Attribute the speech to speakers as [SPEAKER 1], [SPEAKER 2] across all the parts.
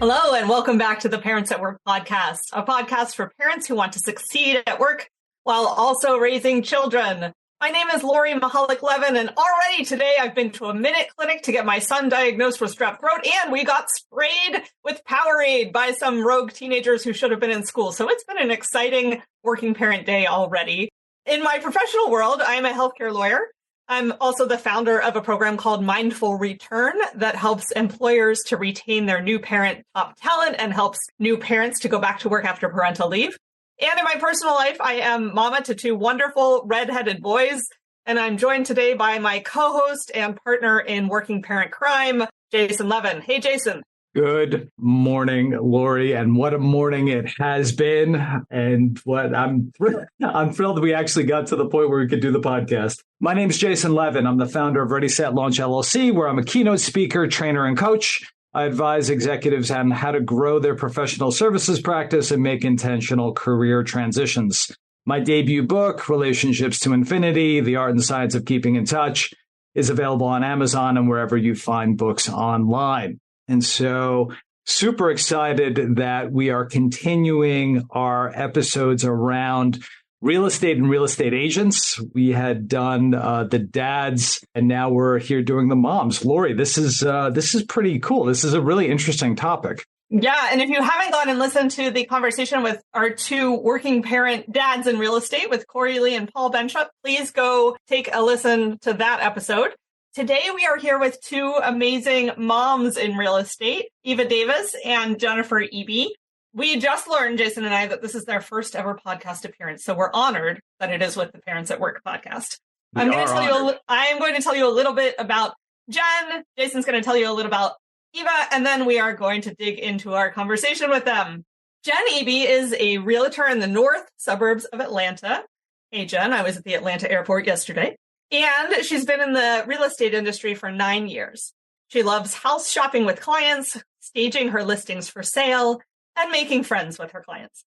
[SPEAKER 1] Hello, and welcome back to the Parents at Work podcast, a podcast for parents who want to succeed at work while also raising children. My name is Mihalich-Levin, and already today I've been to a Minute Clinic to get my son diagnosed with strep throat, and we got sprayed with Powerade by some rogue teenagers who should have been in school. So it's been an exciting working parent day already. In my professional world, I am a healthcare lawyer. I'm also the founder of a program called Mindful Return that helps employers to retain their new parent top talent and helps new parents to go back to work after parental leave. And in my personal life, I am mama to two wonderful redheaded boys. And I'm joined today by my co-host and partner in working parent crime, Jason Levin. Hey, Jason.
[SPEAKER 2] Good morning, Lori, and what a morning it has been. And what I'm thrilled that we actually got to the point where we could do the podcast. My name is Jason Levin. I'm the founder of Ready, Set, Launch LLC, where I'm a keynote speaker, trainer, and coach. I advise executives on how to grow their professional services practice and make intentional career transitions. My debut book, Relationships to Infinity, The Art and Science of Keeping in Touch, is available on Amazon and wherever you find books online. And so super excited that we are continuing our episodes around real estate and real estate agents. We had done the dads, and now we're here doing the moms. Lori, this is pretty cool. This is a really interesting topic.
[SPEAKER 1] Yeah. And if you haven't gone and listened to the conversation with our two working parent dads in real estate with Corey Lee and Paul Bentrup, please go take a listen to that episode. Today, we are here with two amazing moms in real estate, Eva Davis and Jennifer Eaby. We just learned, Jason and I, that this is their first ever podcast appearance. So we're honored that it is with the Parents at Work podcast. I am going to tell you a little bit about Jen. Jason's going to tell you a little about Eva, and then we are going to dig into our conversation with them. Jen Eaby is a realtor in the north suburbs of Atlanta. Hey, Jen, I was at the Atlanta airport yesterday. And she's been in the real estate industry for 9 years. She loves house shopping with clients, staging her listings for sale, and making friends with her clients.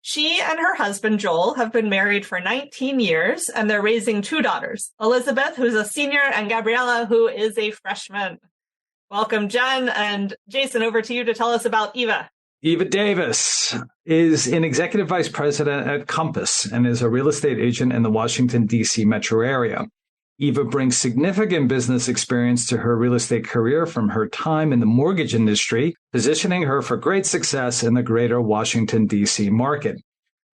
[SPEAKER 1] She and her husband, Joel, have been married for 19 years, and they're raising two daughters, Elizabeth, who's a senior, and Gabriella, who is a freshman. Welcome, Jen. And Jason, over to you to tell us about Eva.
[SPEAKER 2] Eva Davis is an executive vice president at Compass and is a real estate agent in the Washington, D.C. metro area. Eva brings significant business experience to her real estate career from her time in the mortgage industry, positioning her for great success in the greater Washington, D.C. market.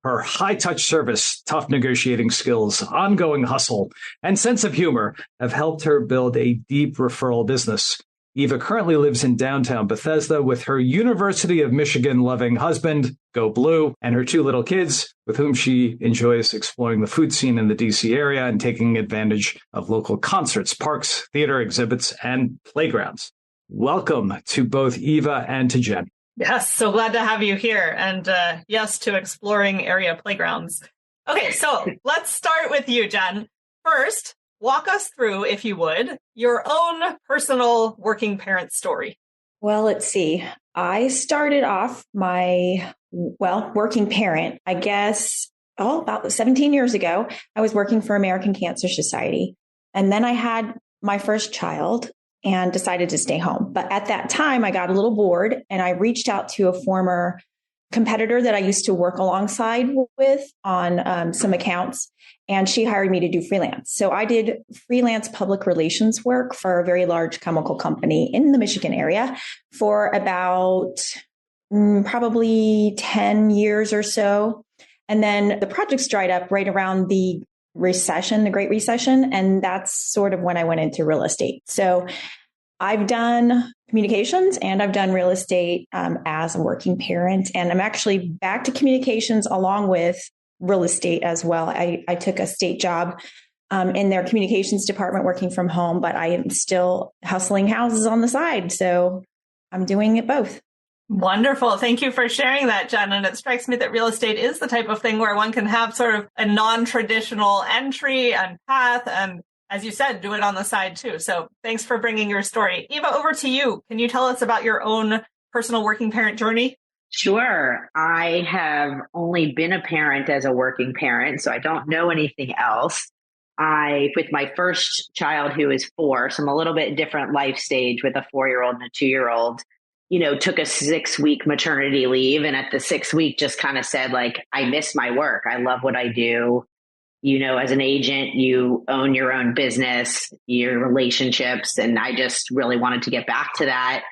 [SPEAKER 2] Her high-touch service, tough negotiating skills, ongoing hustle, and sense of humor have helped her build a deep referral business. Eva currently lives in downtown Bethesda with her University of Michigan-loving husband, Go Blue, and her two little kids, with whom she enjoys exploring the food scene in the D.C. area and taking advantage of local concerts, parks, theater exhibits, and playgrounds. Welcome to both Eva and to Jen.
[SPEAKER 1] Yes, so glad to have you here. And yes, to exploring area playgrounds. Okay, so let's start with you, Jen. First, walk us through, if you would, your own personal working parent story.
[SPEAKER 3] Well, let's see. I started off my, working parent, I guess, about 17 years ago. I was working for American Cancer Society. And then I had my first child and decided to stay home. But at that time, I got a little bored and I reached out to a former competitor that I used to work alongside with on some accounts. And she hired me to do freelance. So I did freelance public relations work for a very large chemical company in the Michigan area for about probably 10 years or so. And then the projects dried up right around the recession, the Great Recession. And that's sort of when I went into real estate. So I've done communications and I've done real estate as a working parent. And I'm actually back to communications along with real estate as well. I took a state job in their communications department working from home, but I am still hustling houses on the side. So I'm doing it both.
[SPEAKER 1] Wonderful. Thank you for sharing that, Jen. And it strikes me that real estate is the type of thing where one can have sort of a non-traditional entry and path. And as you said, do it on the side too. So thanks for bringing your story. Eva, over to you. Can you tell us about your own personal working parent journey?
[SPEAKER 4] Sure. I have only been a parent as a working parent, so I don't know anything else. With my first child who is 4, so I'm a little bit different life stage with a 4-year-old and a 2-year-old. took a 6-week maternity leave. And at the 6th week, just kind of said, like, I miss my work. I love what I do. As an agent, you own your own business, your relationships. And I just really wanted to get back to that.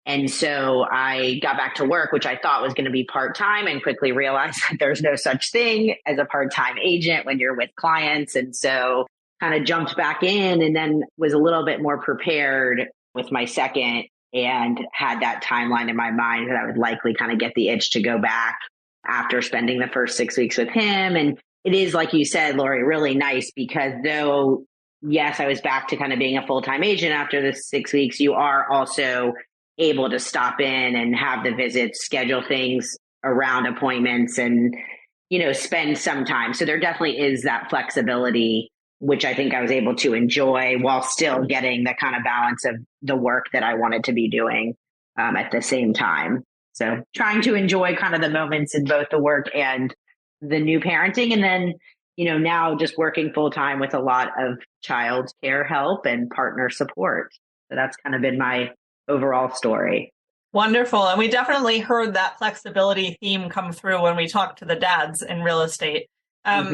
[SPEAKER 4] And so I got back to work, which I thought was going to be part-time, and quickly realized that there's no such thing as a part-time agent when you're with clients. And so kind of jumped back in, and then was a little bit more prepared with my second, and had that timeline in my mind that I would likely kind of get the itch to go back after spending the first 6 weeks with him. And it is, like you said, Lori, really nice, because though, yes, I was back to kind of being a full-time agent after the 6 weeks, you are also able to stop in and have the visits, schedule things around appointments, and, spend some time. So there definitely is that flexibility, which I think I was able to enjoy while still getting the kind of balance of the work that I wanted to be doing at the same time. So trying to enjoy kind of the moments in both the work and the new parenting. And then, now just working full time with a lot of child care help and partner support. So that's kind of been my overall story.
[SPEAKER 1] Wonderful. And we definitely heard that flexibility theme come through when we talked to the dads in real estate. Eva,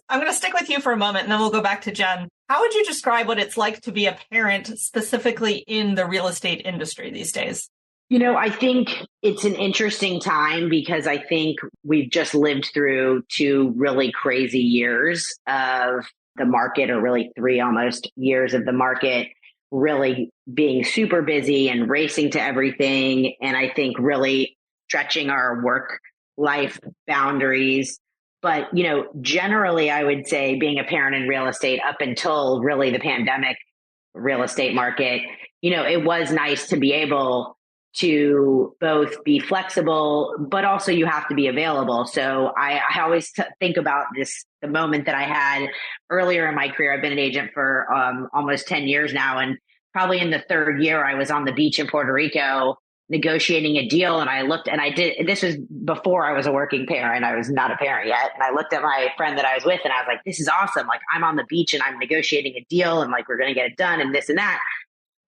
[SPEAKER 1] I'm going to stick with you for a moment, and then we'll go back to Jen. How would you describe what it's like to be a parent specifically in the real estate industry these days?
[SPEAKER 4] I think it's an interesting time, because I think we've just lived through 2 really crazy years of the market, or really 3 almost years of the market, really being super busy and racing to everything. And I think really stretching our work life boundaries. But, generally, I would say being a parent in real estate up until really the pandemic real estate market, it was nice to be able to both be flexible, but also you have to be available. So I always think about the moment that I had earlier in my career. I've been an agent for almost 10 years now. And probably in the 3rd year, I was on the beach in Puerto Rico negotiating a deal. And I looked, and this was before I was a working parent. I was not a parent yet. And I looked at my friend that I was with, and I was like, this is awesome. Like, I'm on the beach and I'm negotiating a deal, and like, we're going to get it done and this and that.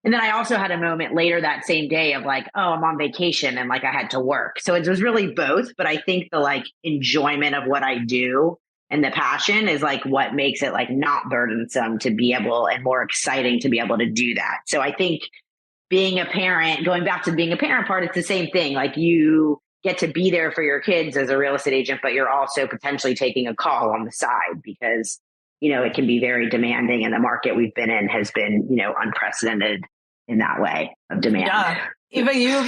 [SPEAKER 4] And then I also had a moment later that same day of like, oh, I'm on vacation, and like I had to work. So it was really both. But I think the like enjoyment of what I do and the passion is like what makes it like not burdensome to be able, and more exciting to be able to do that. So I think being a parent, going back to being a parent part, it's the same thing. Like, you get to be there for your kids as a real estate agent, but you're also potentially taking a call on the side, because, it can be very demanding, and the market we've been in has been, unprecedented in that way of demand.
[SPEAKER 1] Yeah. Eva, you've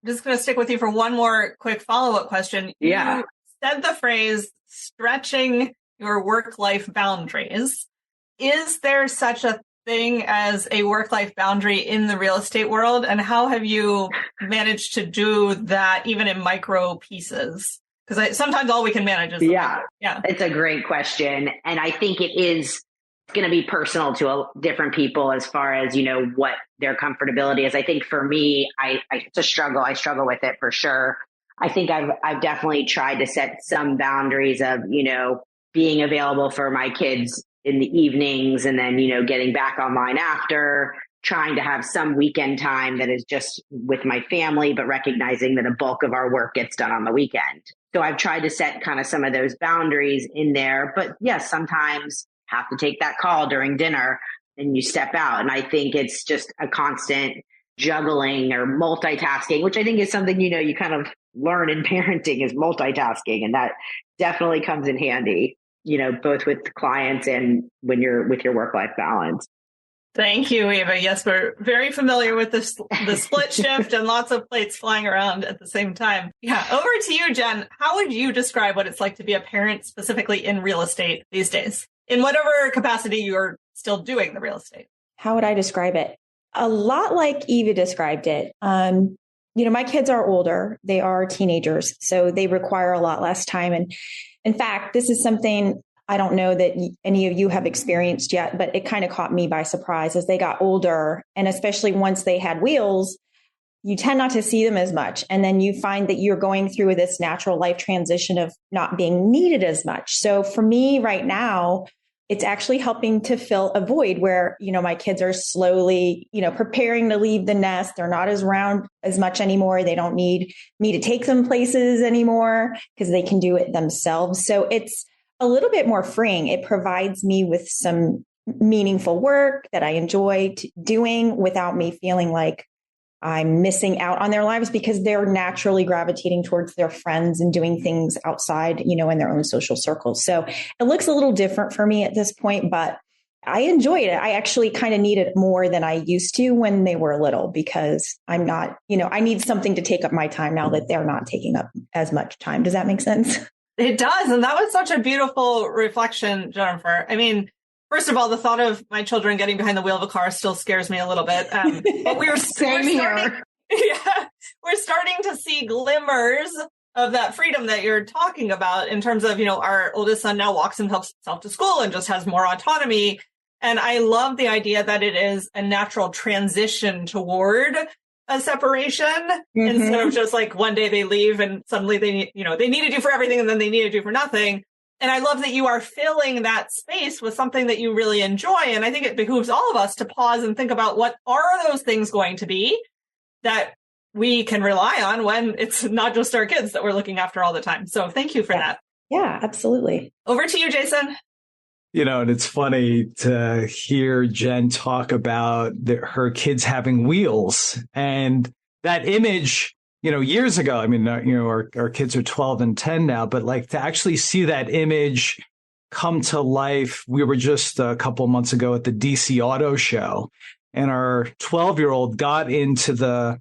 [SPEAKER 1] just going to stick with you for one more quick follow-up question.
[SPEAKER 4] Yeah.
[SPEAKER 1] You said the phrase stretching your work-life boundaries. Is there such a thing as a work-life boundary in the real estate world? And how have you managed to do that even in micro pieces? Because sometimes all we can manage is
[SPEAKER 4] yeah, it's a great question. And I think it is going to be personal to different people as far as, what their comfortability is. I think for me, it's a struggle. I struggle with it for sure. I think I've definitely tried to set some boundaries of, being available for my kids in the evenings, and then, getting back online after, trying to have some weekend time that is just with my family, but recognizing that a bulk of our work gets done on the weekend. So I've tried to set kind of some of those boundaries in there. But yes, sometimes have to take that call during dinner and you step out. And I think it's just a constant juggling or multitasking, which I think is something, you kind of learn in parenting, is multitasking. And that definitely comes in handy, both with clients and when you're with your work-life balance.
[SPEAKER 1] Thank you, Eva. Yes, we're very familiar with the split shift and lots of plates flying around at the same time. Yeah. Over to you, Jen. How would you describe what it's like to be a parent specifically in real estate these days, in whatever capacity you're still doing the real estate?
[SPEAKER 3] How would I describe it? A lot like Eva described it. My kids are older. They are teenagers, so they require a lot less time. And in fact, this is something I don't know that any of you have experienced yet, but it kind of caught me by surprise as they got older. And especially once they had wheels, you tend not to see them as much. And then you find that you're going through this natural life transition of not being needed as much. So for me right now, it's actually helping to fill a void where, my kids are slowly, preparing to leave the nest. They're not as around as much anymore. They don't need me to take them places anymore because they can do it themselves. So it's a little bit more freeing. It provides me with some meaningful work that I enjoy doing without me feeling like I'm missing out on their lives, because they're naturally gravitating towards their friends and doing things outside, in their own social circles. So it looks a little different for me at this point, but I enjoyed it. I actually kind of need it more than I used to when they were little, because I'm not, I need something to take up my time now that they're not taking up as much time. Does that make sense?
[SPEAKER 1] It does. And that was such a beautiful reflection, Jennifer. I mean, first of all, the thought of my children getting behind the wheel of a car still scares me a little bit. But we're starting to see glimmers of that freedom that you're talking about in terms of, our oldest son now walks himself to school and just has more autonomy. And I love the idea that it is a natural transition toward a separation instead of just like one day they leave and suddenly they needed you for everything and then they needed you for nothing. And I love that you are filling that space with something that you really enjoy. And I think it behooves all of us to pause and think about what are those things going to be that we can rely on when it's not just our kids that we're looking after all the time. So thank you for that.
[SPEAKER 3] Yeah, absolutely.
[SPEAKER 1] Over to you, Jason.
[SPEAKER 2] And it's funny to hear Jen talk about her kids having wheels, and that image, years ago. I mean, our kids are 12 and 10 now, but like to actually see that image come to life. We were just a couple of months ago at the DC Auto Show, and our 12-year-old got into the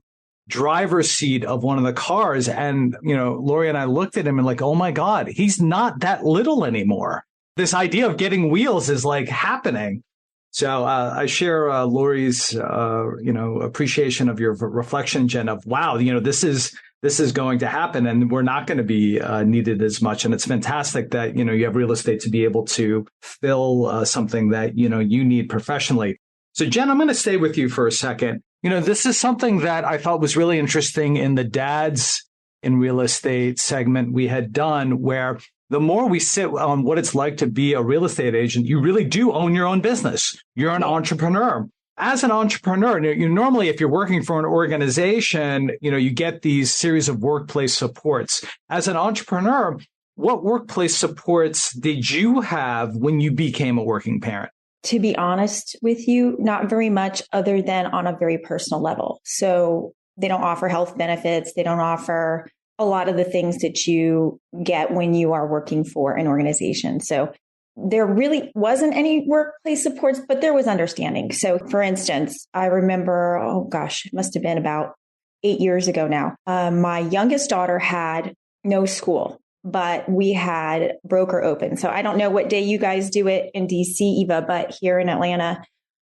[SPEAKER 2] driver's seat of one of the cars. And, Lori and I looked at him and like, oh my God, he's not that little anymore. This idea of getting wheels is like happening. So I share Lori's, appreciation of your reflection, Jen, of wow, this is going to happen and we're not going to be needed as much. And it's fantastic that, you have real estate to be able to fill something that, you need professionally. So, Jen, I'm going to stay with you for a second. This is something that I thought was really interesting in the Dads in Real Estate segment we had done, where the more we sit on what it's like to be a real estate agent, you really do own your own business. You're an entrepreneur. As an entrepreneur, normally if you're working for an organization, you get these series of workplace supports. As an entrepreneur, what workplace supports did you have when you became a working parent?
[SPEAKER 3] To be honest with you, not very much, other than on a very personal level. So they don't offer health benefits. They don't offer a lot of the things that you get when you are working for an organization. So there really wasn't any workplace supports, but there was understanding. So for instance, I remember, it must have been about 8 years ago now. My youngest daughter had no school, but we had broker open. So I don't know what day you guys do it in DC, Eva, but here in Atlanta,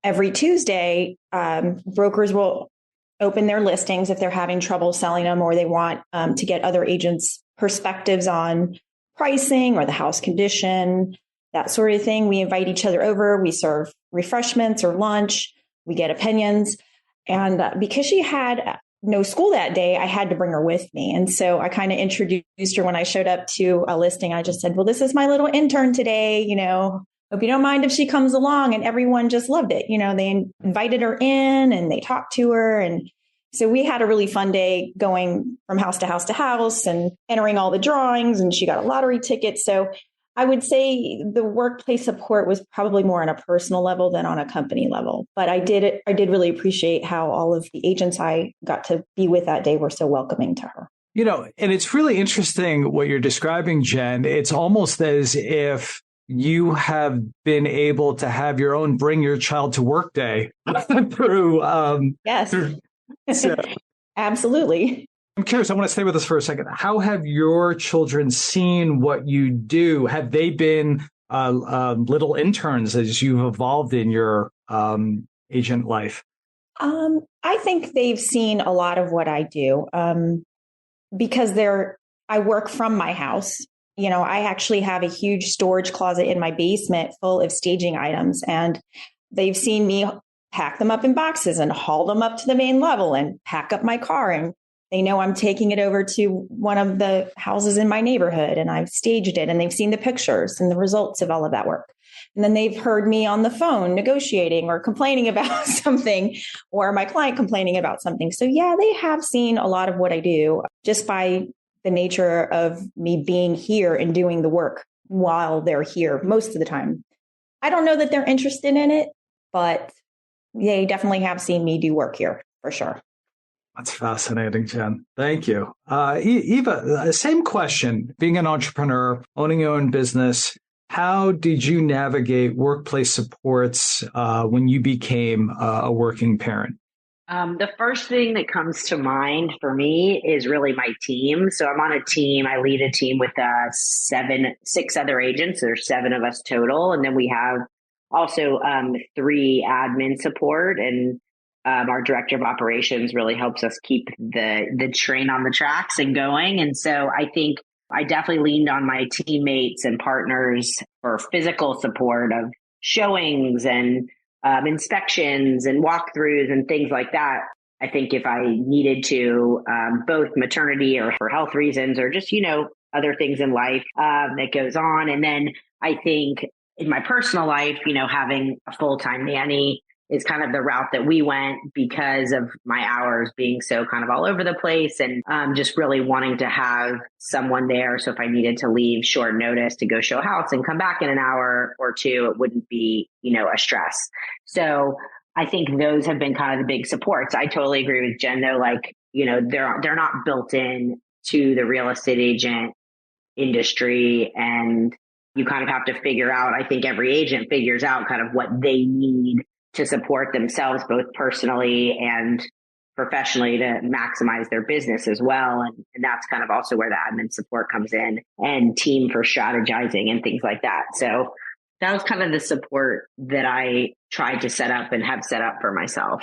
[SPEAKER 3] every Tuesday, brokers will open their listings if they're having trouble selling them, or they want to get other agents' perspectives on pricing or the house condition, that sort of thing. We invite each other over. We serve refreshments or lunch. We get opinions. And because she had no school that day, I had to bring her with me. And so I kind of introduced her when I showed up to a listing. I just said, well, this is my little intern today. Hope you don't mind if she comes along. And everyone just loved it. They invited her in and they talked to her. And so we had a really fun day going from house to house to house and entering all the drawings. And she got a lottery ticket. So I would say the workplace support was probably more on a personal level than on a company level. But I did really appreciate how all of the agents I got to be with that day were so welcoming to her.
[SPEAKER 2] And it's really interesting what you're describing, Jen. It's almost as if you have been able to have your own bring your child to work day through.
[SPEAKER 3] Yes, so, absolutely.
[SPEAKER 2] I'm curious. I want to stay with us for a second. How have your children seen what you do? Have they been little interns as you've evolved in your agent life?
[SPEAKER 3] I think they've seen a lot of what I do because I work from my house. I actually have a huge storage closet in my basement full of staging items, and they've seen me pack them up in boxes and haul them up to the main level and pack up my car. And They know I'm taking it over to one of the houses in my neighborhood and I've staged it and they've seen the pictures and the results of all of that work. And then they've heard me on the phone negotiating or complaining about something, or my client complaining about something. So yeah, they have seen a lot of what I do just by the nature of me being here and doing the work while they're here most of the time. I don't know that they're interested in it, but they definitely have seen me do work here for sure.
[SPEAKER 2] That's fascinating, Jen. Thank you. Eva, same question. Being an entrepreneur, owning your own business, how did you navigate workplace supports when you became a working parent?
[SPEAKER 4] The first thing that comes to mind for me is really my team. So I'm on a team. I lead a team with 6 other agents. There's 7 of us total. And then we have also 3 admin support, and our director of operations really helps us keep the train on the tracks and going. And so I think I definitely leaned on my teammates and partners for physical support of showings and inspections and walkthroughs and things like that. I think if I needed to, both maternity or for health reasons or just, other things in life that goes on. And then I think in my personal life, having a full-time nanny is kind of the route that we went because of my hours being so kind of all over the place, and just really wanting to have someone there. So if I needed to leave short notice to go show a house and come back in an hour or 2, it wouldn't be, a stress. So I think those have been kind of the big supports. I totally agree with Jen though. Like, they're not built in to the real estate agent industry, and you kind of have to figure out, I think every agent figures out kind of what they need to support themselves, both personally and professionally, to maximize their business as well. And that's kind of also where the admin support comes in, and team for strategizing and things like that. So that was kind of the support that I tried to set up and have set up for myself.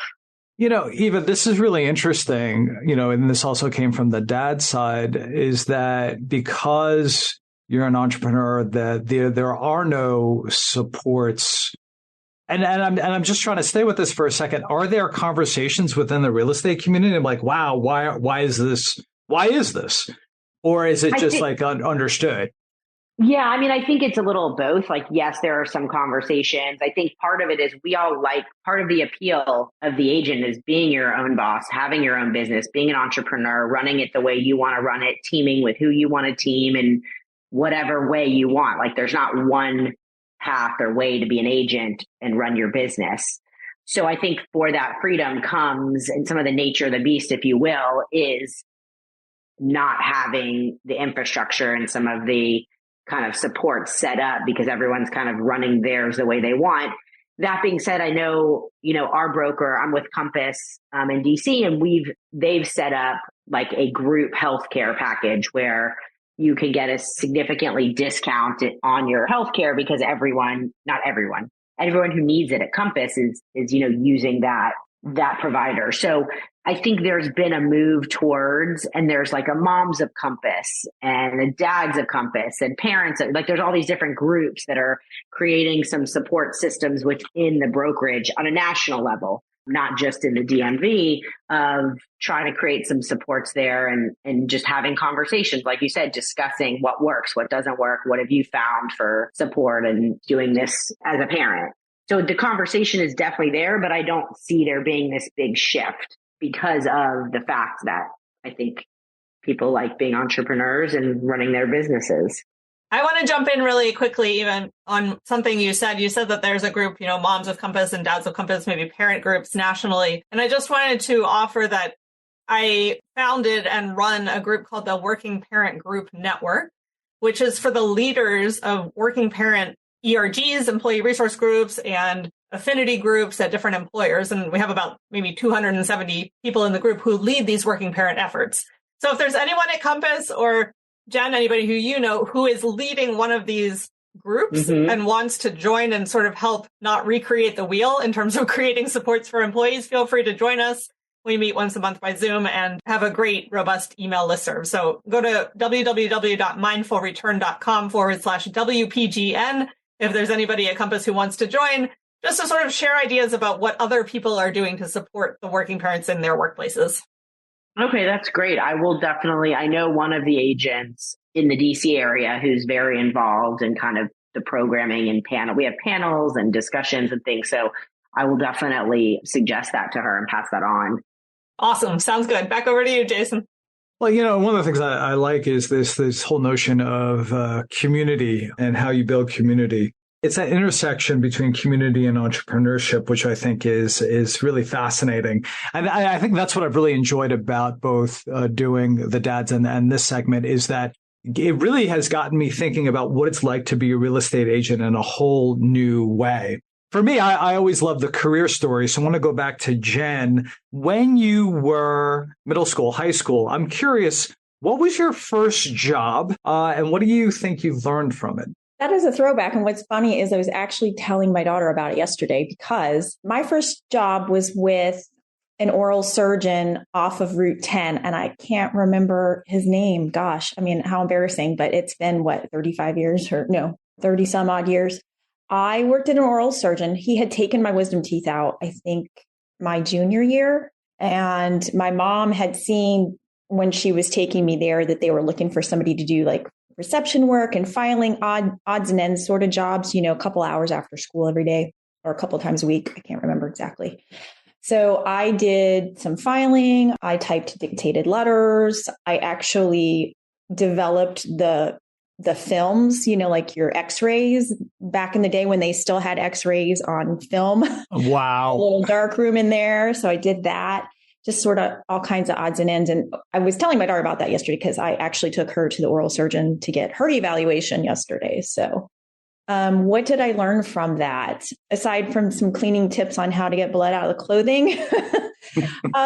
[SPEAKER 2] Eva, this is really interesting, and this also came from the dad side, is that because you're an entrepreneur, that there are no supports. And I'm just trying to stay with this for a second. Are there conversations within the real estate community? I'm like, wow, why is this? Why is this? Or is it just understood?
[SPEAKER 4] Yeah, I think it's a little of both. Like, yes, there are some conversations. I think part of it is part of the appeal of the agent is being your own boss, having your own business, being an entrepreneur, running it the way you want to run it, teaming with who you want to team in whatever way you want. Like, there's not one path or way to be an agent and run your business. So I think for that freedom comes, and some of the nature of the beast, if you will, is not having the infrastructure and some of the kind of support set up because everyone's kind of running theirs the way they want. That being said, I know, our broker, I'm with Compass in DC, and they've set up like a group healthcare package where you can get a significantly discounted on your healthcare because everyone who needs it at Compass is using that provider. So I think there's been a move towards, and there's like a moms of Compass and a dads of Compass and parents. Like, there's all these different groups that are creating some support systems within the brokerage on a national level, not just in the DMV, of trying to create some supports there and just having conversations, like you said, discussing what works, what doesn't work, what have you found for support and doing this as a parent. So the conversation is definitely there, but I don't see there being this big shift because of the fact that I think people like being entrepreneurs and running their businesses.
[SPEAKER 1] I want to jump in really quickly, even on something you said. You said that there's a group, moms of Compass and dads of Compass, maybe parent groups nationally. And I just wanted to offer that I founded and run a group called the Working Parent Group Network, which is for the leaders of working parent ERGs, employee resource groups, and affinity groups at different employers. And we have about maybe 270 people in the group who lead these working parent efforts. So if there's anyone at Compass or Jen, anybody who is leading one of these groups and wants to join and sort of help not recreate the wheel in terms of creating supports for employees, feel free to join us. We meet once a month by Zoom and have a great, robust email listserv. So go to www.mindfulreturn.com/WPGN if there's anybody at Compass who wants to join, just to sort of share ideas about what other people are doing to support the working parents in their workplaces.
[SPEAKER 4] Okay, that's great. I will definitely, I know one of the agents in the DC area who's very involved in kind of the programming and panel. We have panels and discussions and things. So I will definitely suggest that to her and pass that on.
[SPEAKER 1] Awesome. Sounds good. Back over to you, Jason.
[SPEAKER 2] Well, one of the things I like is this whole notion of community and how you build community. It's that intersection between community and entrepreneurship, which I think is really fascinating. And I think that's what I've really enjoyed about both doing the dads and this segment is that it really has gotten me thinking about what it's like to be a real estate agent in a whole new way. For me, I always love the career story. So I want to go back to Jen. When you were middle school, high school, I'm curious, what was your first job and what do you think you've learned from it?
[SPEAKER 3] That is a throwback. And what's funny is I was actually telling my daughter about it yesterday because my first job was with an oral surgeon off of Route 10. And I can't remember his name. Gosh, I mean, how embarrassing, but it's been 35 years or no, 30 some odd years. I worked at an oral surgeon. He had taken my wisdom teeth out, I think my junior year. And my mom had seen when she was taking me there that they were looking for somebody to do like reception work and filing odds and ends sort of jobs, a couple hours after school every day or a couple of times a week. I can't remember exactly. So I did some filing. I typed dictated letters. I actually developed the films, like your x-rays back in the day when they still had x-rays on film.
[SPEAKER 2] Wow.
[SPEAKER 3] A little dark room in there. So I did that. Just sort of all kinds of odds and ends. And I was telling my daughter about that yesterday because I actually took her to the oral surgeon to get her evaluation yesterday. So what did I learn from that? Aside from some cleaning tips on how to get blood out of the clothing,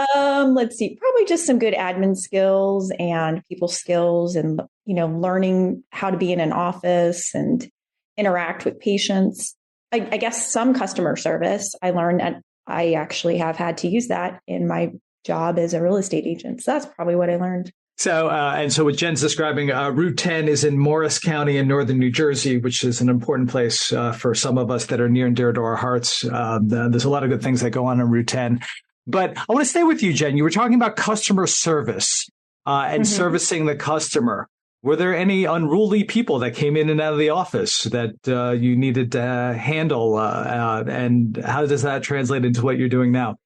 [SPEAKER 3] let's see, probably just some good admin skills and people skills and, learning how to be in an office and interact with patients. I guess some customer service. I learned that I actually have had to use that in my job as a real estate agent. So that's probably what I learned.
[SPEAKER 2] So what Jen's describing, Route 10 is in Morris County in northern New Jersey, which is an important place for some of us that are near and dear to our hearts. There's a lot of good things that go on Route 10. But I want to stay with you, Jen. You were talking about customer service and servicing the customer. Were there any unruly people that came in and out of the office that you needed to handle? And how does that translate into what you're doing now?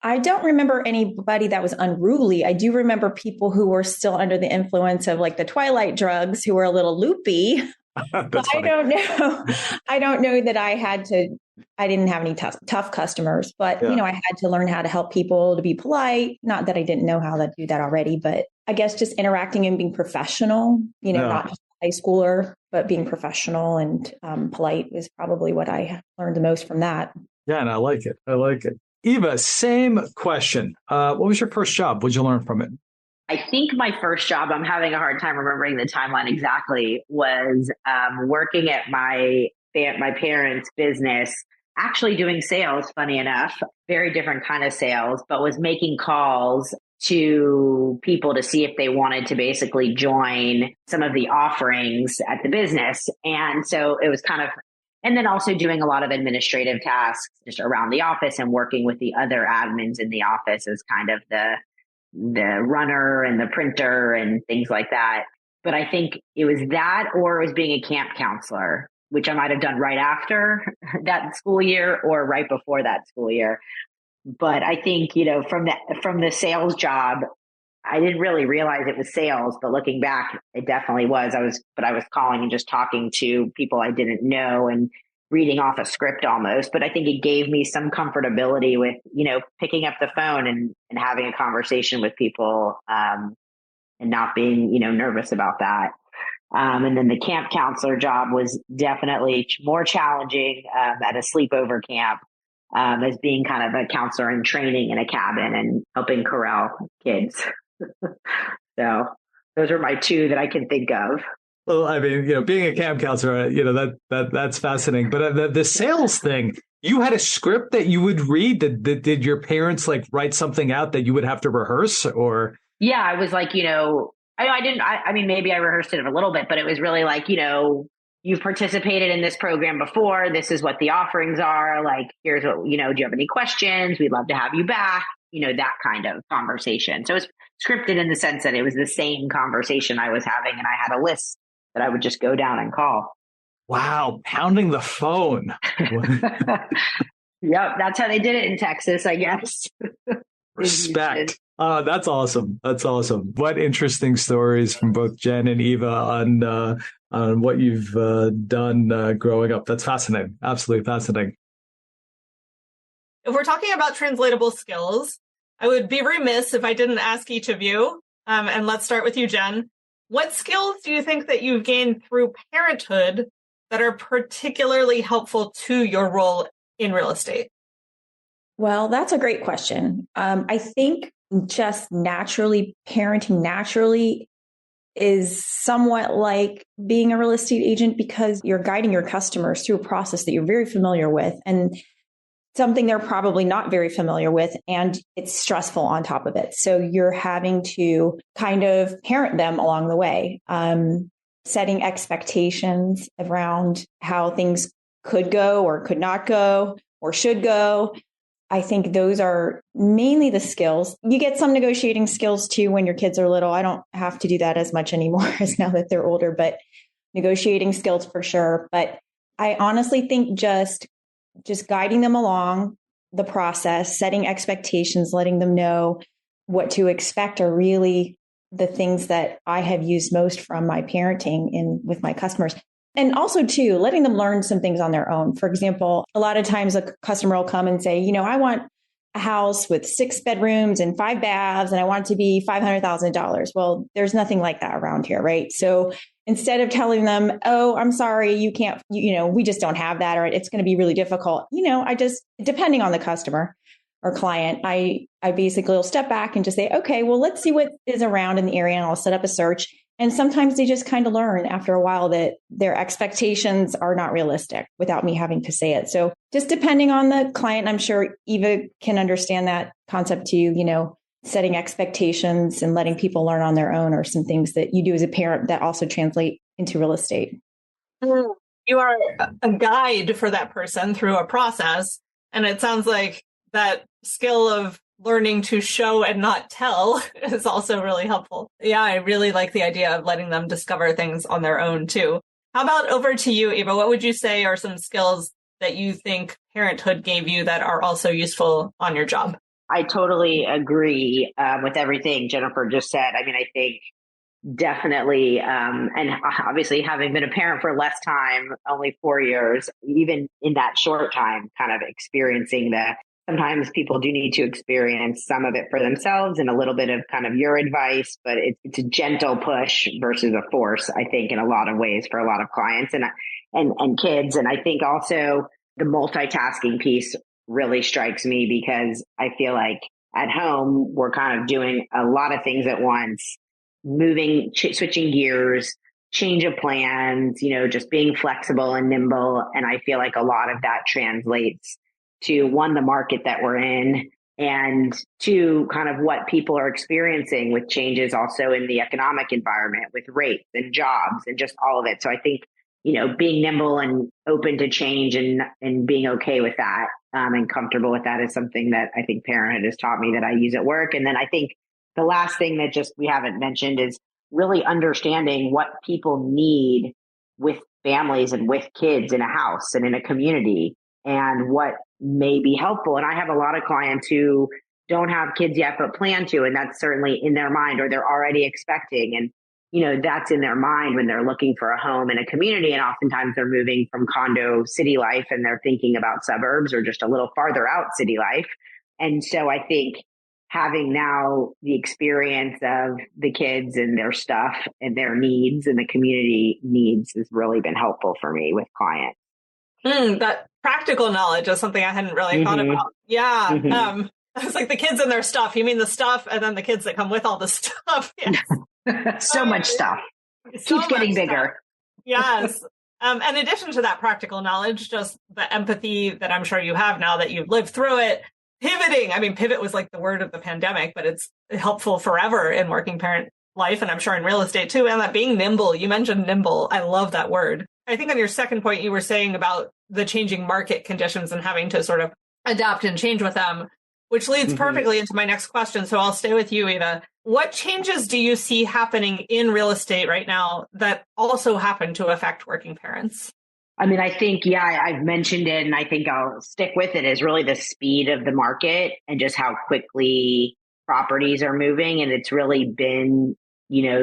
[SPEAKER 3] I don't remember anybody that was unruly. I do remember people who were still under the influence of like the twilight drugs who were a little loopy. I don't know. I don't know that I didn't have any tough customers, but I had to learn how to help people, to be polite. Not that I didn't know how to do that already, but I guess just interacting and being professional, not just a high schooler, but being professional and polite is probably what I learned the most from that.
[SPEAKER 2] Yeah, and I like it. Eva, same question. What was your first job? What'd you learn from it?
[SPEAKER 4] I think my first job, I'm having a hard time remembering the timeline exactly, was working at my parents' business, actually doing sales, funny enough, very different kind of sales, but was making calls to people to see if they wanted to basically join some of the offerings at the business. And so it was and then also doing a lot of administrative tasks just around the office and working with the other admins in the office as kind of the runner and the printer and things like that. But I think it was that, or it was being a camp counselor, which I might have done right after that school year or right before that school year. But I think, from the sales job, I didn't really realize it was sales, but looking back, it definitely was. I was calling and just talking to people I didn't know and reading off a script almost. But I think it gave me some comfortability with, picking up the phone and having a conversation with people and not being, nervous about that. And then the camp counselor job was definitely more challenging at a sleepover camp as being kind of a counselor in training in a cabin and helping corral kids. So those are my two that I can think of.
[SPEAKER 2] Well, I mean, being a camp counselor, that's fascinating. But the sales thing, you had a script that you would read. Did your parents write something out that you would have to rehearse, or? Yeah,
[SPEAKER 4] I was like, I didn't. I mean, maybe I rehearsed it a little bit, but it was really like, you've participated in this program before. This is what the offerings are. Like, here's what, do you have any questions? We'd love to have you back. That kind of conversation. So scripted in the sense that it was the same conversation I was having and I had a list that I would just go down and call.
[SPEAKER 2] Wow. Pounding the phone.
[SPEAKER 4] Yep. That's how they did it in Texas, I guess.
[SPEAKER 2] Respect. That's awesome. That's awesome. What interesting stories from both Jen and Eva on what you've done growing up. That's fascinating. Absolutely fascinating.
[SPEAKER 1] If we're talking about translatable skills, I would be remiss if I didn't ask each of you, and let's start with you, Jen. What skills do you think that you've gained through parenthood that are particularly helpful to your role in real estate?
[SPEAKER 3] Well, that's a great question. I think just parenting naturally is somewhat like being a real estate agent because you're guiding your customers through a process that you're very familiar with and something they're probably not very familiar with, and it's stressful on top of it. So you're having to kind of parent them along the way, setting expectations around how things could go or could not go or should go. I think those are mainly the skills. You get some negotiating skills too when your kids are little. I don't have to do that as much anymore as now that they're older, but negotiating skills for sure. But I honestly think just guiding them along the process, setting expectations, letting them know what to expect are really the things that I have used most from my parenting with my customers. And also, too, letting them learn some things on their own. For example, a lot of times a customer will come and say, I want a house with 6 bedrooms and 5 baths, and I want it to be $500,000. Well, there's nothing like that around here, right? So instead of telling them, oh, I'm sorry, you can't, we just don't have that, or it's going to be really difficult. Depending on the customer or client, I basically will step back and just say, okay, well, let's see what is around in the area, and I'll set up a search. And sometimes they just kind of learn after a while that their expectations are not realistic without me having to say it. So just depending on the client, I'm sure Eva can understand that concept too, setting expectations and letting people learn on their own are some things that you do as a parent that also translate into real estate.
[SPEAKER 1] You are a guide for that person through a process. And it sounds like that skill of learning to show and not tell is also really helpful. Yeah, I really like the idea of letting them discover things on their own too. How about over to you, Eva? What would you say are some skills that you think parenthood gave you that are also useful on your job?
[SPEAKER 4] I totally agree with everything Jennifer just said. I mean, I think definitely, and obviously having been a parent for less time, only 4 years, even in that short time, kind of experiencing sometimes people do need to experience some of it for themselves and a little bit of kind of your advice, but it's a gentle push versus a force, I think, in a lot of ways for a lot of clients and kids. And I think also the multitasking piece really strikes me because I feel like at home, we're kind of doing a lot of things at once, switching gears, change of plans, just being flexible and nimble. And I feel like a lot of that translates to one, the market that we're in, and two, kind of what people are experiencing with changes also in the economic environment with rates and jobs and just all of it. So I think, being nimble and open to change and being okay with that and comfortable with that is something that I think parenthood has taught me that I use at work. And then I think the last thing that just we haven't mentioned is really understanding what people need with families and with kids in a house and in a community and what may be helpful. And I have a lot of clients who don't have kids yet, but plan to, and that's certainly in their mind, or they're already expecting. And, that's in their mind when they're looking for a home in a community. And oftentimes they're moving from condo city life and they're thinking about suburbs or just a little farther out city life. And so I think having now the experience of the kids and their stuff and their needs and the community needs has really been helpful for me with clients.
[SPEAKER 1] That practical knowledge is something I hadn't really thought about. Yeah.
[SPEAKER 4] Mm-hmm.
[SPEAKER 1] It's like the kids and their stuff. You mean the stuff and then the kids that come with all the stuff. Yes.
[SPEAKER 4] So much stuff. Keeps getting bigger.
[SPEAKER 1] Yes. In addition to that practical knowledge, just the empathy that I'm sure you have now that you've lived through it. Pivoting. I mean, pivot was like the word of the pandemic, but it's helpful forever in working parent life. And I'm sure in real estate too. And that being nimble, you mentioned nimble. I love that word. I think on your second point, you were saying about the changing market conditions and having to sort of adapt and change with them. which leads perfectly into my next question. So I'll stay with you, Eva. What changes do you see happening in real estate right now that also happen to affect working parents?
[SPEAKER 4] I mean, I think, I've mentioned it and I think I'll stick with it, is really the speed of the market and just how quickly properties are moving. And it's really been,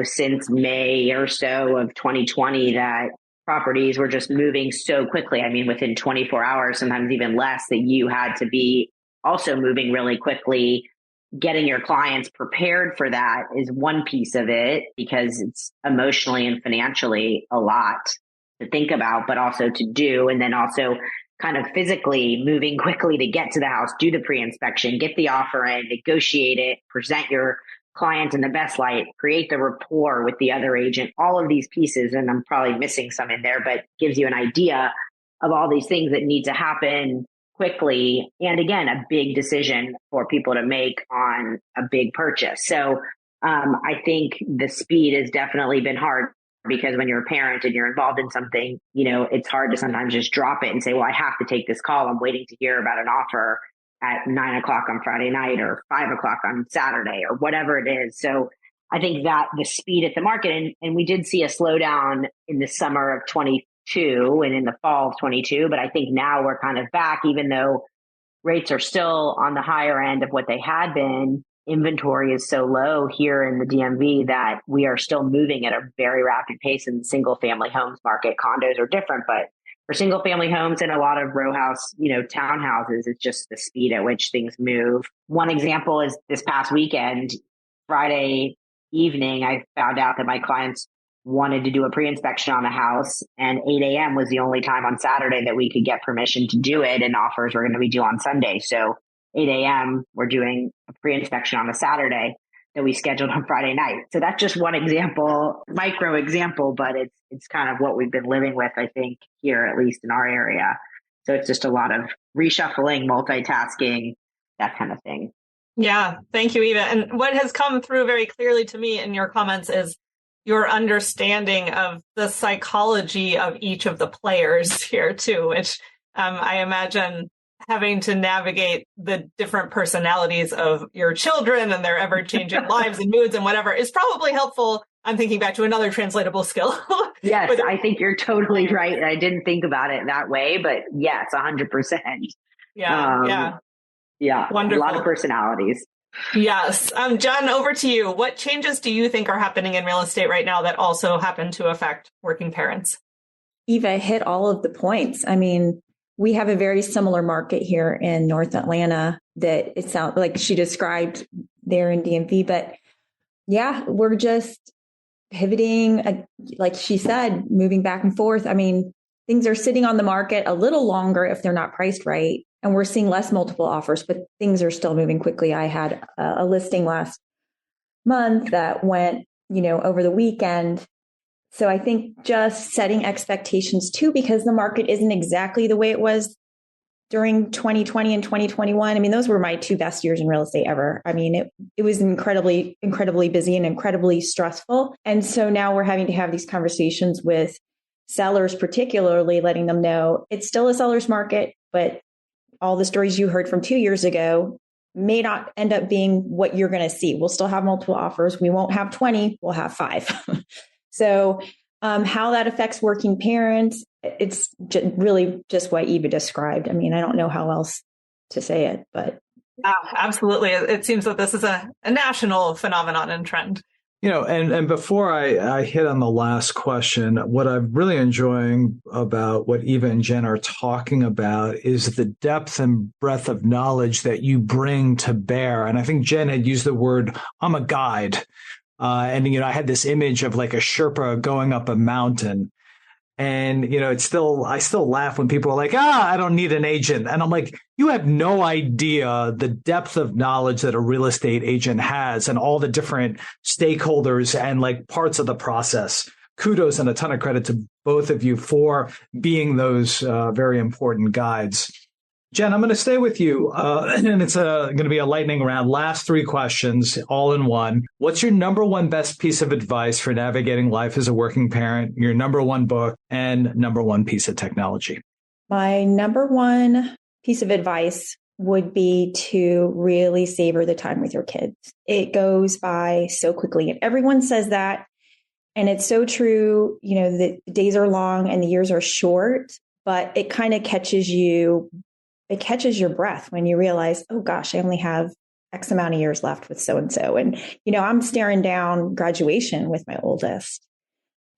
[SPEAKER 4] since May or so of 2020 that properties were just moving so quickly. I mean, within 24 hours, sometimes even less, that you had to be also moving really quickly. Getting your clients prepared for that is one piece of it, because it's emotionally and financially a lot to think about, but also to do. And then also kind of physically moving quickly to get to the house, do the pre-inspection, get the offer in, negotiate it, present your client in the best light, create the rapport with the other agent, all of these pieces. And I'm probably missing some in there, but gives you an idea of all these things that need to happen quickly. And again, a big decision for people to make on a big purchase. So I think the speed has definitely been hard, because when you're a parent and you're involved in something, it's hard to sometimes just drop it and say, well, I have to take this call. I'm waiting to hear about an offer at 9:00 on Friday night or 5:00 on Saturday or whatever it is. So I think that the speed at the market, and we did see a slowdown in the summer of 22 and in the fall of 22, but I think now we're kind of back, even though rates are still on the higher end of what they had been. Inventory is so low here in the DMV that we are still moving at a very rapid pace in the single family homes market. Condos are different, but for single family homes and a lot of row house, townhouses, it's just the speed at which things move. One example is this past weekend, Friday evening, I found out that my clients wanted to do a pre-inspection on a house, and 8 a.m. was the only time on Saturday that we could get permission to do it, and offers were going to be due on Sunday. So 8 a.m., we're doing a pre-inspection on a Saturday that we scheduled on Friday night. So that's just one example, micro example, but it's kind of what we've been living with, I think, here, at least in our area. So it's just a lot of reshuffling, multitasking, that kind of thing.
[SPEAKER 1] Yeah, thank you, Eva. And what has come through very clearly to me in your comments is your understanding of the psychology of each of the players here too, which I imagine having to navigate the different personalities of your children and their ever-changing lives and moods and whatever is probably helpful. I'm thinking back to another translatable skill.
[SPEAKER 4] Yes, but I think you're totally right. I didn't think about it that way, but yes, 100%.
[SPEAKER 1] Yeah. Wonderful.
[SPEAKER 4] A lot of personalities.
[SPEAKER 1] Yes. John, over to you. What changes do you think are happening in real estate right now that also happen to affect working parents?
[SPEAKER 3] Eva hit all of the points. I mean, we have a very similar market here in North Atlanta that it sounds like she described there in DMV. But yeah, we're just pivoting, like she said, moving back and forth. I mean, things are sitting on the market a little longer if they're not priced right. And we're seeing less multiple offers, but things are still moving quickly. I had a listing last month that went, over the weekend. So I think just setting expectations too, because the market isn't exactly the way it was during 2020 and 2021. I mean, those were my two best years in real estate ever. I mean, it was incredibly, incredibly busy and incredibly stressful. And so now we're having to have these conversations with sellers, particularly letting them know it's still a seller's market, but all the stories you heard from 2 years ago may not end up being what you're going to see. We'll still have multiple offers. We won't have 20, we'll have 5. So how that affects working parents, it's really just what Eva described. I mean, I don't know how else to say it, but.
[SPEAKER 1] Absolutely. It seems that this is a national phenomenon and trend.
[SPEAKER 2] And before I hit on the last question, what I'm really enjoying about what Eva and Jen are talking about is the depth and breadth of knowledge that you bring to bear. And I think Jen had used the word, I'm a guide. And I had this image of like a Sherpa going up a mountain. And, I still laugh when people are like, I don't need an agent. And I'm like, you have no idea the depth of knowledge that a real estate agent has and all the different stakeholders and like parts of the process. Kudos and a ton of credit to both of you for being those very important guides. Jen, I'm going to stay with you, and it's going to be a lightning round. Last 3 questions, all in one. What's your number one best piece of advice for navigating life as a working parent, your number one book, and number one piece of technology?
[SPEAKER 3] My number one piece of advice would be to really savor the time with your kids. It goes by so quickly. And everyone says that. And it's so true. You know, the days are long and the years are short, but it kind of catches you. It catches your breath when you realize, oh gosh, I only have X amount of years left with so-and-so. And, you know, I'm staring down graduation with my oldest.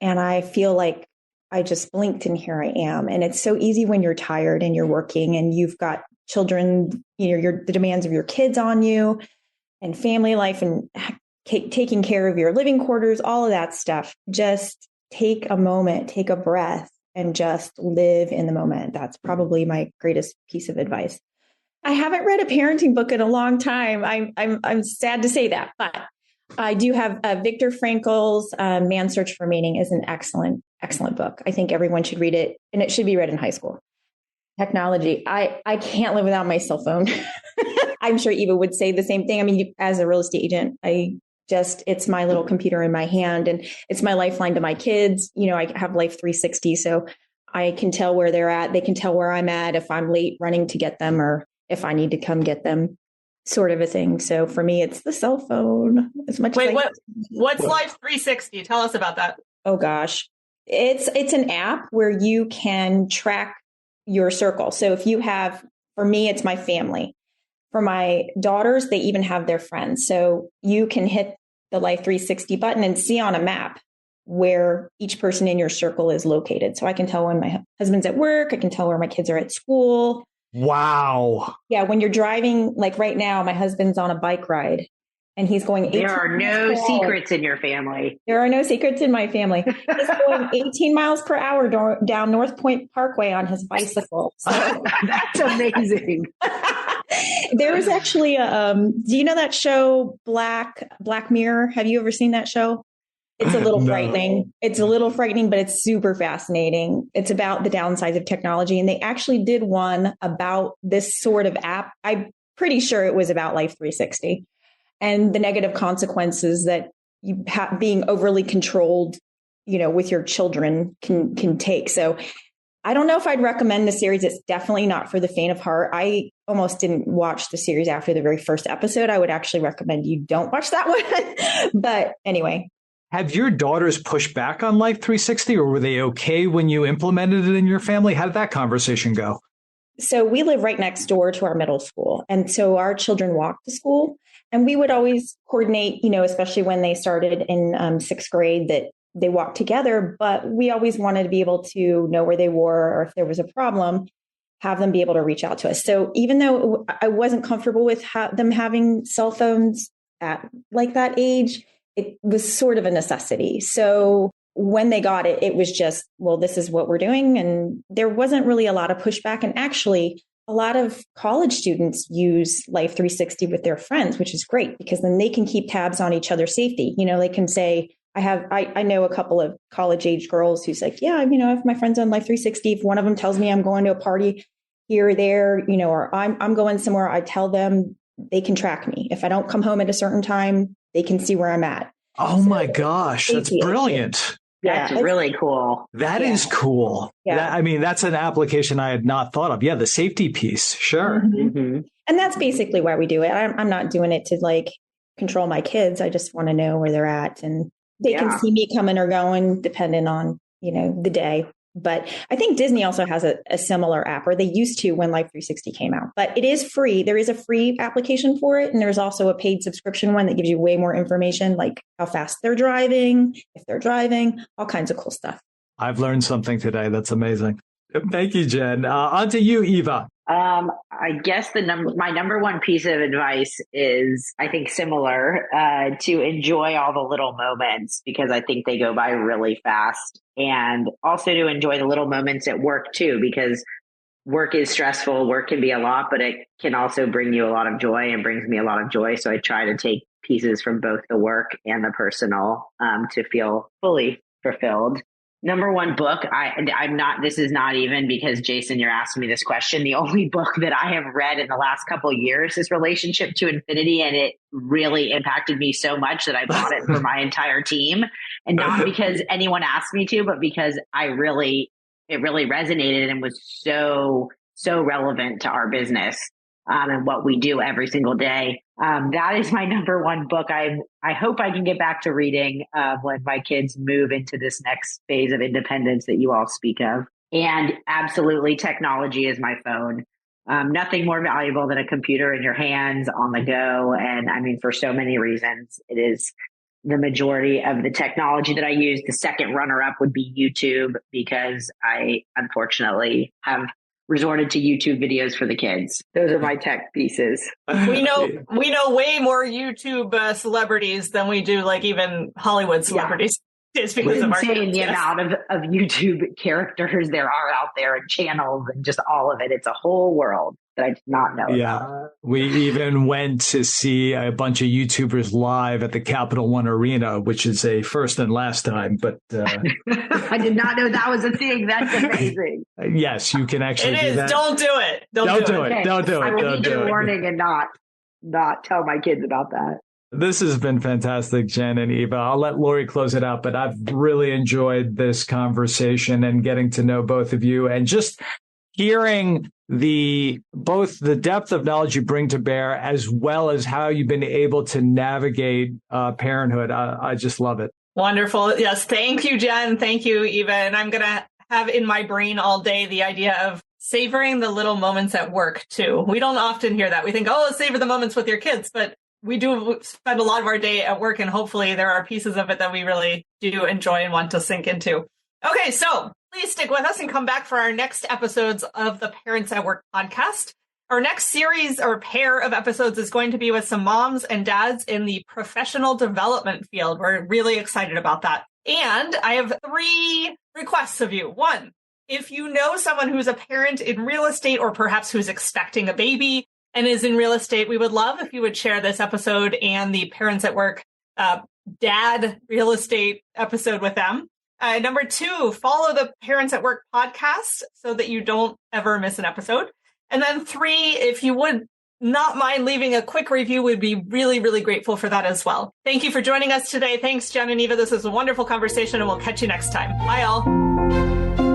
[SPEAKER 3] And I feel like I just blinked and here I am. And it's so easy when you're tired and you're working and you've got children, you know, the demands of your kids on you and family life and taking care of your living quarters, all of that stuff. Just take a moment, take a breath and just live in the moment. That's probably my greatest piece of advice. I haven't read a parenting book in a long time. I'm sad to say that, but I do have Viktor Frankl's Man's Search for Meaning is an excellent book. I think everyone should read it, and it should be read in high school. Technology. I can't live without my cell phone. I'm sure Eva would say the same thing. I mean, as a real estate agent, it's my little computer in my hand and it's my lifeline to my kids. You know, I have Life 360, so I can tell where they're at. They can tell where I'm at if I'm late running to get them or if I need to come get them, sort of a thing. So for me, it's the cell phone as much.
[SPEAKER 1] Wait, what's Life 360? Tell us about that.
[SPEAKER 3] Oh gosh. It's an app where you can track your circle. So if you have, for me, it's my family. For my daughters, they even have their friends. So you can hit the Life 360 button and see on a map where each person in your circle is located. So I can tell when my husband's at work. I can tell where my kids are at school.
[SPEAKER 2] Wow.
[SPEAKER 3] Yeah. When you're driving, like right now, my husband's on a bike ride and he's going 18
[SPEAKER 4] There are no secrets in your family.
[SPEAKER 3] There are no secrets in my family. He's going 18 miles per hour down North Point Parkway on his bicycle. So.
[SPEAKER 4] That's amazing.
[SPEAKER 3] There was actually do you know that show Black Mirror? Have you ever seen that show? It's a little frightening. It's a little frightening, but it's super fascinating. It's about the downsides of technology. And they actually did one about this sort of app. I'm pretty sure it was about Life 360 and the negative consequences that being overly controlled, you know, with your children can take. So I don't know if I'd recommend the series. It's definitely not for the faint of heart. I almost didn't watch the series after the very first episode. I would actually recommend you don't watch that one. But anyway.
[SPEAKER 2] Have your daughters pushed back on Life 360 or were they okay when you implemented it in your family? How did that conversation go?
[SPEAKER 3] So we live right next door to our middle school. And so our children walk to school and we would always coordinate, you know, especially when they started in sixth grade that they walked together, but we always wanted to be able to know where they were or if there was a problem, have them be able to reach out to us. So even though I wasn't comfortable with them having cell phones at like that age, it was sort of a necessity. So when they got it, it was just, well, this is what we're doing. And there wasn't really a lot of pushback. And actually, a lot of college students use Life 360 with their friends, which is great because then they can keep tabs on each other's safety. You know, they can say, I know a couple of college age girls who's like, yeah, you know, if my friend's on Life 360, if one of them tells me I'm going to a party here or there, you know, or I'm going somewhere, I tell them they can track me. If I don't come home at a certain time, they can see where I'm at.
[SPEAKER 2] Oh my gosh, that's brilliant.
[SPEAKER 4] That's really cool.
[SPEAKER 2] That is cool. Yeah. I mean, that's an application I had not thought of. Yeah, the safety piece. Sure.
[SPEAKER 3] Mm-hmm. And that's basically why we do it. I'm not doing it to like control my kids. I just want to know where they're at and they can see me coming or going depending on, you know, the day. But I think Disney also has a similar app, or they used to when Life 360 came out. But it is free. There is a free application for it. And there's also a paid subscription one that gives you way more information, like how fast they're driving, if they're driving, all kinds of cool stuff.
[SPEAKER 2] I've learned something today. That's amazing. Thank you, Jen. On to you, Eva.
[SPEAKER 4] I guess my number one piece of advice is, I think, similar to enjoy all the little moments because I think they go by really fast, and also to enjoy the little moments at work too, because work is stressful. Work can be a lot, but it can also bring you a lot of joy and brings me a lot of joy. So I try to take pieces from both the work and the personal to feel fully fulfilled. Number one book, this is not even because Jason, you're asking me this question. The only book that I have read in the last couple of years is Relationship to Infinity. And it really impacted me so much that I bought it for my entire team. And not because anyone asked me to, but because it really resonated and was so relevant to our business. and what we do every single day. That is my number one book. I hope I can get back to reading when my kids move into this next phase of independence that you all speak of. And absolutely, technology is my phone. Nothing more valuable than a computer in your hands on the go. And I mean, for so many reasons, it is the majority of the technology that I use. The second runner-up would be YouTube, because I unfortunately have resorted to YouTube videos for the kids. Those are my tech pieces.
[SPEAKER 1] We know way more YouTube celebrities than we do like even Hollywood celebrities. Yeah. It's because of our kids,
[SPEAKER 4] the amount of YouTube characters there are out there and channels and just all of it. It's a whole world that I did not know about.
[SPEAKER 2] We even went to see a bunch of YouTubers live at the Capital One Arena, which is a first and last time. But
[SPEAKER 4] I did not know that was a thing. That's amazing.
[SPEAKER 2] Yes, you can actually
[SPEAKER 1] do that. Don't do it.
[SPEAKER 2] Don't do it.
[SPEAKER 4] Okay.
[SPEAKER 2] Don't do it.
[SPEAKER 4] I will need a warning and not tell my kids about that.
[SPEAKER 2] This has been fantastic, Jen and Eva. I'll let Lori close it out, but I've really enjoyed this conversation and getting to know both of you and just hearing both the depth of knowledge you bring to bear as well as how you've been able to navigate parenthood. I just love it.
[SPEAKER 1] Wonderful. Yes. Thank you, Jen. Thank you, Eva. And I'm going to have in my brain all day the idea of savoring the little moments at work too. We don't often hear that. We think, savor the moments with your kids, but we do spend a lot of our day at work, and hopefully there are pieces of it that we really do enjoy and want to sink into. Okay, so please stick with us and come back for our next episodes of the Parents at Work podcast. Our next series or pair of episodes is going to be with some moms and dads in the professional development field. We're really excited about that. And I have 3 requests of you. 1, if you know someone who's a parent in real estate or perhaps who's expecting a baby and is in real estate, we would love if you would share this episode and the Parents at Work dad real estate episode with them. Number 2, follow the Parents at Work podcast so that you don't ever miss an episode. And then 3, if you would not mind leaving a quick review, we'd be really, really grateful for that as well. Thank you for joining us today. Thanks, Jen and Eva. This is a wonderful conversation, and we'll catch you next time. Bye, all.